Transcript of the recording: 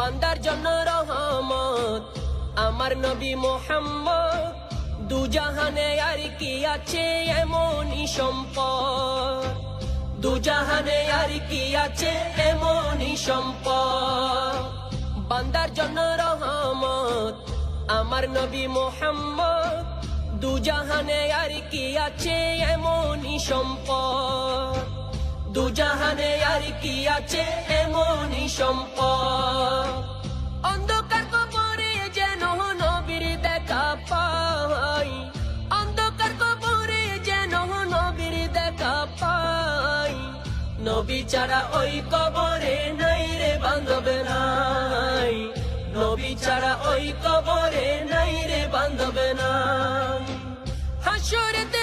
বান্দার জন্য রহমত আমার নবী মুহাম্মদ। দুজাহানে আর কি আছে এমনই সম্পদ, দুজাহানে আর কি আছে এমনই সম্পদ। বান্দার জন্য রহমত আমার নবী মুহাম্মদ। দুজাহানে আর কি আছে এমনই সম্পদ, দুজাহানে আর কি আছে এমনই সম্পদ। অন্ধকার কবরে যেন নবীর দেখা পাই, অন্ধকার কবরে যেন নবীর দেখা পাই। নবী ছাড়া ওই কবরে নাই রে বান্ধব নাই, নবী ছাড়া ওই কবরে নাই রে বান্ধব নাই। হাসরেতে